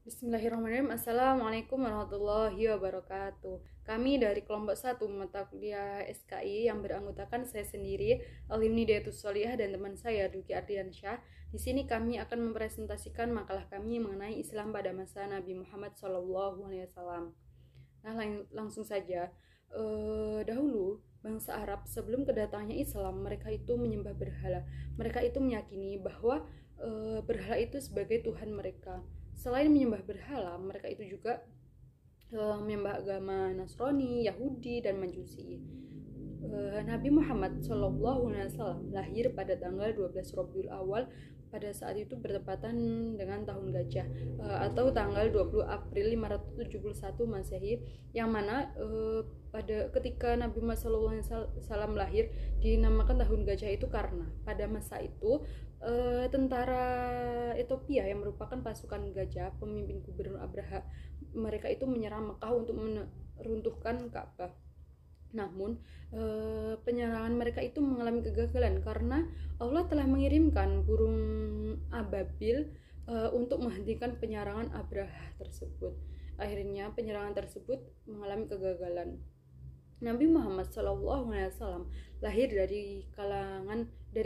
Bismillahirrahmanirrahim. Assalamualaikum warahmatullahi wabarakatuh. Kami dari kelompok 1 mata kuliah SKI yang beranggotakan saya sendiri, Alumni Dayatus Solihah, dan teman saya Duki Ardiansyah. Di sini kami akan mempresentasikan makalah kami mengenai Islam pada masa Nabi Muhammad SAW. Nah, langsung saja. Dahulu bangsa Arab sebelum kedatangannya Islam, mereka itu menyembah berhala. Mereka itu meyakini bahwa berhala itu sebagai Tuhan mereka. Selain menyembah berhala, mereka itu juga menyembah agama Nasrani, Yahudi, dan Majusi. Nabi Muhammad SAW lahir pada tanggal 12 Rabiul Awal, pada saat itu bertepatan dengan tahun gajah, atau tanggal 20 April 571 Masehi, yang mana pada ketika Nabi Muhammad SAW lahir dinamakan tahun gajah itu karena pada masa itu tentara Ethiopia yang merupakan pasukan gajah pemimpin gubernur Abraha, mereka itu menyerang Mekah untuk meruntuhkan Ka'bah. Namun penyerangan mereka itu mengalami kegagalan karena Allah telah mengirimkan burung ababil untuk menghentikan penyerangan Abraha tersebut. Akhirnya penyerangan tersebut mengalami kegagalan. Nabi Muhammad SAW lahir dari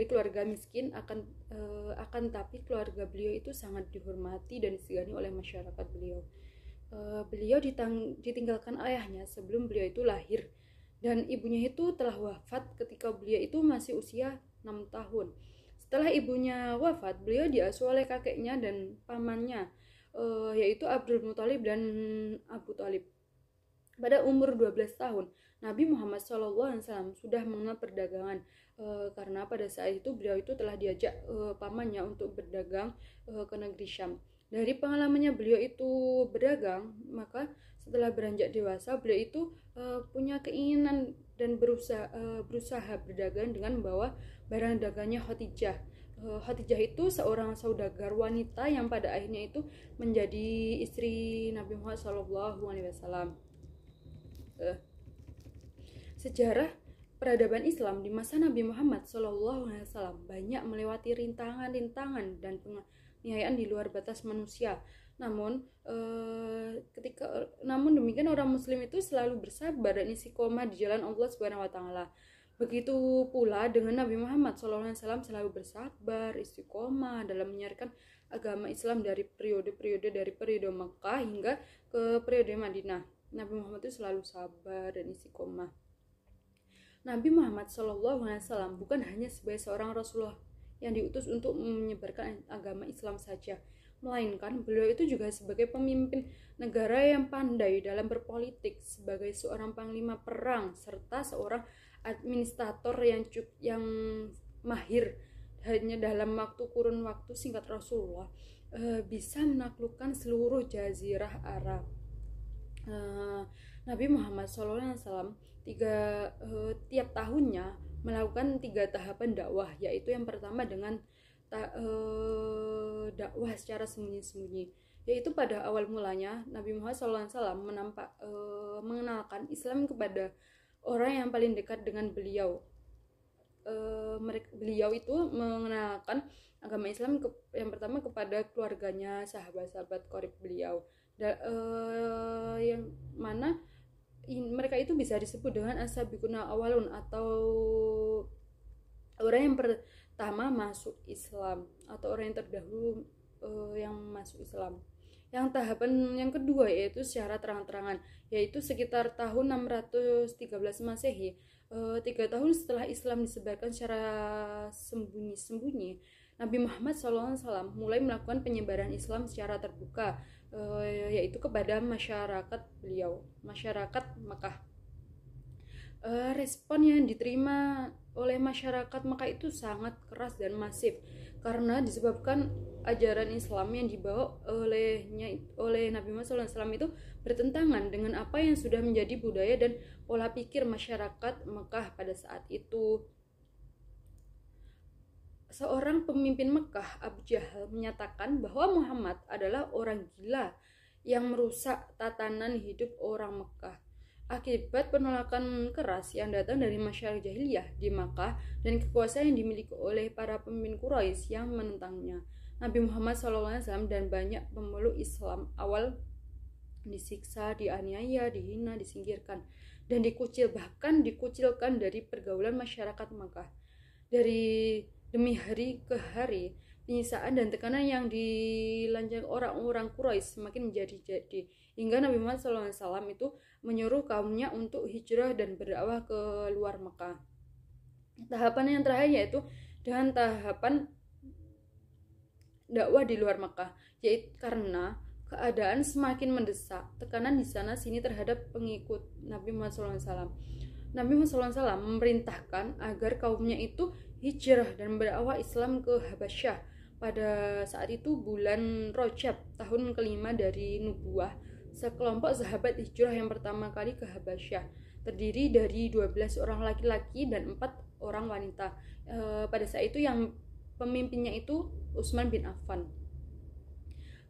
keluarga miskin, akan tapi keluarga beliau itu sangat dihormati dan disegani oleh masyarakat beliau. Beliau ditinggalkan ayahnya sebelum beliau itu lahir, dan ibunya itu telah wafat ketika beliau itu masih usia 6 tahun. Setelah ibunya wafat, beliau diasuh oleh kakeknya dan pamannya, yaitu Abdul Muthalib dan Abu Thalib. Pada umur 12 tahun, Nabi Muhammad SAW sudah mengenal perdagangan, karena pada saat itu beliau itu telah diajak pamannya untuk berdagang ke negeri Syam. Dari pengalamannya beliau itu berdagang, maka setelah beranjak dewasa beliau itu punya keinginan dan berusaha berdagang dengan membawa barang dagangnya Khadijah. Khadijah itu seorang saudagar wanita yang pada akhirnya itu menjadi istri Nabi Muhammad SAW. Sejarah peradaban Islam di masa Nabi Muhammad SAW banyak melewati rintangan-rintangan dan penganiayaan di luar batas manusia. Namun demikian orang Muslim itu selalu bersabar dan istiqomah di jalan Allah Subhanahu Wa Taala. Begitu pula dengan Nabi Muhammad SAW selalu bersabar, istiqomah dalam menyiarkan agama Islam dari periode Mekah hingga ke periode Madinah. Nabi Muhammad itu selalu sabar dan istiqomah. Nabi Muhammad SAW bukan hanya sebagai seorang Rasulullah yang diutus untuk menyebarkan agama Islam saja, melainkan beliau itu juga sebagai pemimpin negara yang pandai dalam berpolitik, sebagai seorang panglima perang, serta seorang administrator yang mahir. Hanya dalam kurun waktu singkat Rasulullah bisa menaklukkan seluruh jazirah Arab. Nabi Muhammad SAW tiap tahunnya melakukan 3 tahapan dakwah, yaitu yang pertama dengan dakwah secara sembunyi-sembunyi, yaitu pada awal mulanya Nabi Muhammad SAW mengenalkan Islam kepada orang yang paling dekat dengan beliau. Beliau itu mengenalkan agama Islam yang pertama kepada keluarganya, sahabat-sahabat qarib beliau, yang mana mereka itu bisa disebut dengan as-sabiquna awalun, atau orang yang pertama masuk Islam, atau orang yang terdahulu yang masuk Islam. Yang tahapan yang kedua yaitu secara terang-terangan, yaitu sekitar tahun 613 Masehi, 3 tahun setelah Islam disebarkan secara sembunyi-sembunyi, Nabi Muhammad SAW mulai melakukan penyebaran Islam secara terbuka, yaitu kepada masyarakat Mekah. Respon yang diterima oleh masyarakat Mekah itu sangat keras dan masif, karena disebabkan ajaran Islam yang dibawa oleh Nabi Muhammad SAW itu bertentangan dengan apa yang sudah menjadi budaya dan pola pikir masyarakat Mekah pada saat itu. Seorang pemimpin Mekah, Abu Jahal, menyatakan bahwa Muhammad adalah orang gila yang merusak tatanan hidup orang Mekah. Akibat penolakan keras yang datang dari masyarakat jahiliyah di Makkah dan kekuasaan yang dimiliki oleh para pemimpin Quraisy yang menentangnya, Nabi Muhammad SAW dan banyak pemeluk Islam awal disiksa, dianiaya, dihina, disingkirkan, dan bahkan dikucilkan dari pergaulan masyarakat Makkah. Dari demi hari ke hari, penyiksaan dan tekanan yang dilanjang orang-orang Quraisy semakin menjadi-jadi, hingga Nabi Muhammad SAW itu menyuruh kaumnya untuk hijrah dan berdakwah ke luar Mekah. Tahapan yang terakhir yaitu dengan tahapan dakwah di luar Mekah, yaitu karena keadaan semakin mendesak, tekanan di sana sini terhadap pengikut Nabi Muhammad SAW. Nabi Muhammad SAW memerintahkan agar kaumnya itu hijrah dan berdakwah Islam ke Habasyah. Pada saat itu bulan Rajab, tahun kelima dari nubuah, sekelompok sahabat hijrah yang pertama kali ke Habasyah, terdiri dari 12 orang laki-laki dan 4 orang wanita. Pada saat itu yang pemimpinnya itu Utsman bin Affan.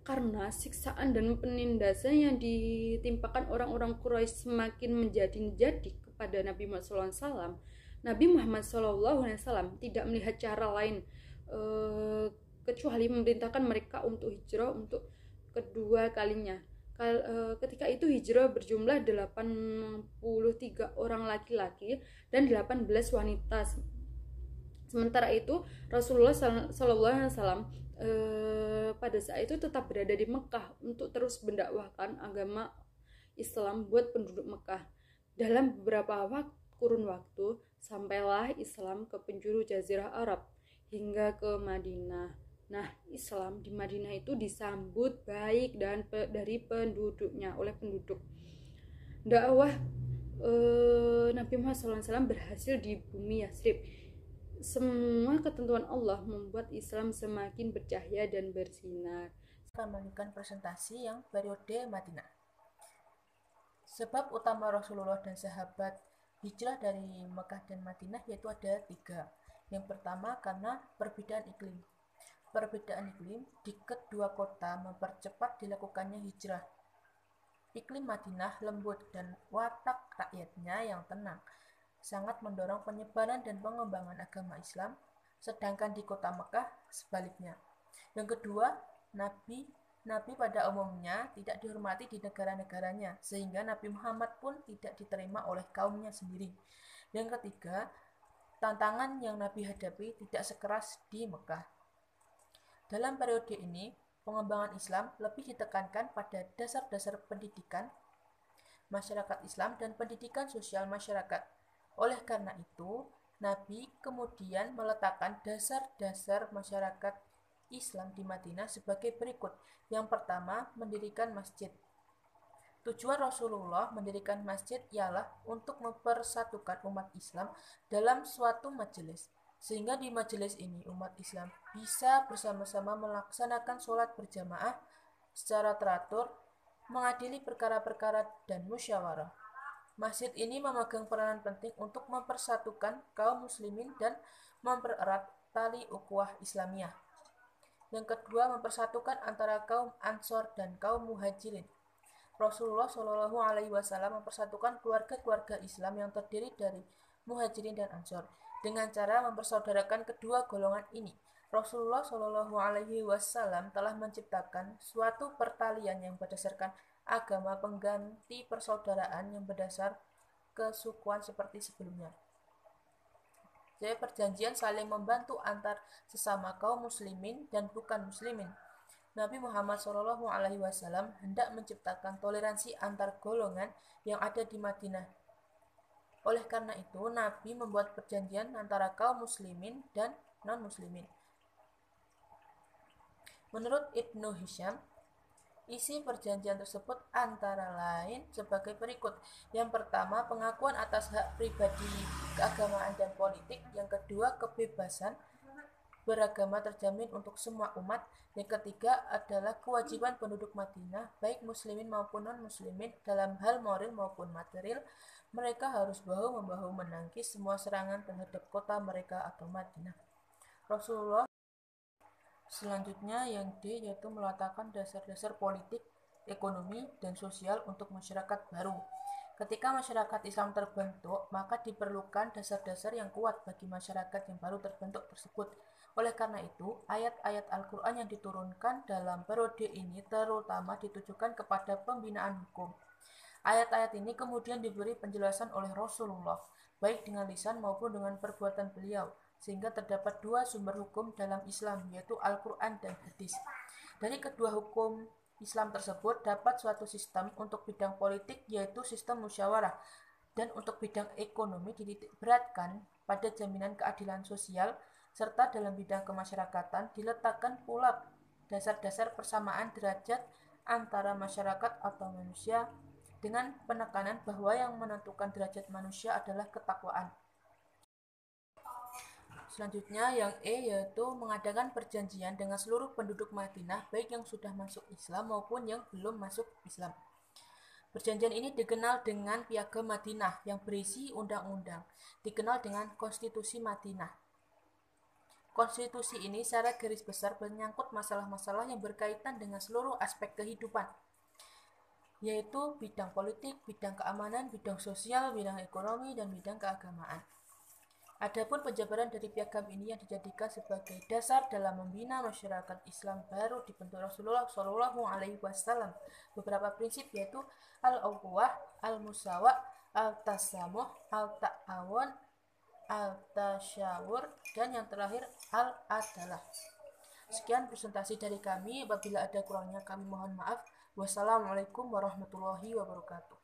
Karena siksaan dan penindasan yang ditimpakan orang-orang Quraisy semakin menjadi-jadi kepada Nabi Muhammad SAW, Nabi Muhammad SAW tidak melihat cara lain kecuali memerintahkan mereka untuk hijrah untuk kedua kalinya. Ketika itu hijrah berjumlah 83 orang laki-laki dan 18 wanita. Sementara itu Rasulullah SAW pada saat itu tetap berada di Mekah untuk terus mendakwahkan agama Islam buat penduduk Mekah. Dalam beberapa kurun waktu sampailah Islam ke penjuru Jazirah Arab hingga ke Madinah. Nah, Islam di Madinah itu disambut baik dan dari penduduknya, oleh penduduk. Dakwah Nabi Muhammad SAW berhasil di bumi Yasrib. Semua ketentuan Allah membuat Islam semakin bercahaya dan bersinar. Akan melanjutkan presentasi yang periode Madinah. Sebab utama Rasulullah dan sahabat hijrah dari Mekah dan Madinah yaitu ada 3. Yang pertama karena perbedaan iklim. Perbedaan iklim di kedua kota mempercepat dilakukannya hijrah. Iklim Madinah lembut dan watak rakyatnya yang tenang sangat mendorong penyebaran dan pengembangan agama Islam, sedangkan di kota Mekah sebaliknya. Yang kedua, Nabi pada umumnya tidak dihormati di negara-negaranya, sehingga Nabi Muhammad pun tidak diterima oleh kaumnya sendiri. Yang ketiga, tantangan yang Nabi hadapi tidak sekeras di Mekah. Dalam periode ini, pengembangan Islam lebih ditekankan pada dasar-dasar pendidikan masyarakat Islam dan pendidikan sosial masyarakat. Oleh karena itu, Nabi kemudian meletakkan dasar-dasar masyarakat Islam di Madinah sebagai berikut. Yang pertama, mendirikan masjid. Tujuan Rasulullah mendirikan masjid ialah untuk mempersatukan umat Islam dalam suatu majelis, sehingga di majelis ini umat Islam bisa bersama-sama melaksanakan sholat berjamaah secara teratur, mengadili perkara-perkara dan musyawarah. Masjid ini memegang peranan penting untuk mempersatukan kaum muslimin dan mempererat tali ukhuwah Islamiyah. Yang kedua, mempersatukan antara kaum Ansor dan kaum Muhajirin. Rasulullah Shallallahu Alaihi Wasallam mempersatukan keluarga-keluarga Islam yang terdiri dari Muhajirin dan Ansor dengan cara mempersaudarakan kedua golongan ini. Rasulullah Shallallahu Alaihi Wasallam telah menciptakan suatu pertalian yang berdasarkan agama pengganti persaudaraan yang berdasar kesukuan seperti sebelumnya. Jadi perjanjian saling membantu antar sesama kaum muslimin dan bukan muslimin. Nabi Muhammad SAW hendak menciptakan toleransi antar golongan yang ada di Madinah. Oleh karena itu, Nabi membuat perjanjian antara kaum muslimin dan non-muslimin. Menurut Ibnu Hisham, isi perjanjian tersebut antara lain sebagai berikut. Yang pertama, pengakuan atas hak pribadi, keagamaan dan politik. Yang kedua, kebebasan beragama terjamin untuk semua umat. Yang ketiga adalah kewajiban penduduk Madinah, baik muslimin maupun non-muslimin, dalam hal moral maupun material. Mereka harus bahu-membahu menangkis semua serangan terhadap kota mereka atau Madinah. Rasulullah selanjutnya yang D yaitu meletakkan dasar-dasar politik, ekonomi, dan sosial untuk masyarakat baru. Ketika masyarakat Islam terbentuk, maka diperlukan dasar-dasar yang kuat bagi masyarakat yang baru terbentuk tersebut. Oleh karena itu, ayat-ayat Al-Quran yang diturunkan dalam periode ini terutama ditujukan kepada pembinaan hukum. Ayat-ayat ini kemudian diberi penjelasan oleh Rasulullah, baik dengan lisan maupun dengan perbuatan beliau, sehingga terdapat dua sumber hukum dalam Islam, yaitu Al-Quran dan hadis. Dari kedua hukum Islam tersebut dapat suatu sistem untuk bidang politik, yaitu sistem musyawarah, dan untuk bidang ekonomi dititikberatkan pada jaminan keadilan sosial, serta dalam bidang kemasyarakatan diletakkan pula dasar-dasar persamaan derajat antara masyarakat atau manusia dengan penekanan bahwa yang menentukan derajat manusia adalah ketakwaan. Selanjutnya yang E yaitu mengadakan perjanjian dengan seluruh penduduk Madinah baik yang sudah masuk Islam maupun yang belum masuk Islam. Perjanjian ini dikenal dengan Piagam Madinah yang berisi undang-undang, dikenal dengan Konstitusi Madinah. Konstitusi ini secara garis besar menyangkut masalah-masalah yang berkaitan dengan seluruh aspek kehidupan, yaitu bidang politik, bidang keamanan, bidang sosial, bidang ekonomi, dan bidang keagamaan. Adapun penjabaran dari piagam ini yang dijadikan sebagai dasar dalam membina masyarakat Islam baru dibentuk Rasulullah Shallallahu Alaihi Wasallam. Beberapa prinsip yaitu al-ukhuwah, al-musawah, al-tasamuh, al-ta'awun, al-tasyawur, dan yang terakhir al-adalah. Sekian presentasi dari kami. Apabila ada kurangnya kami mohon maaf. Wassalamualaikum warahmatullahi wabarakatuh.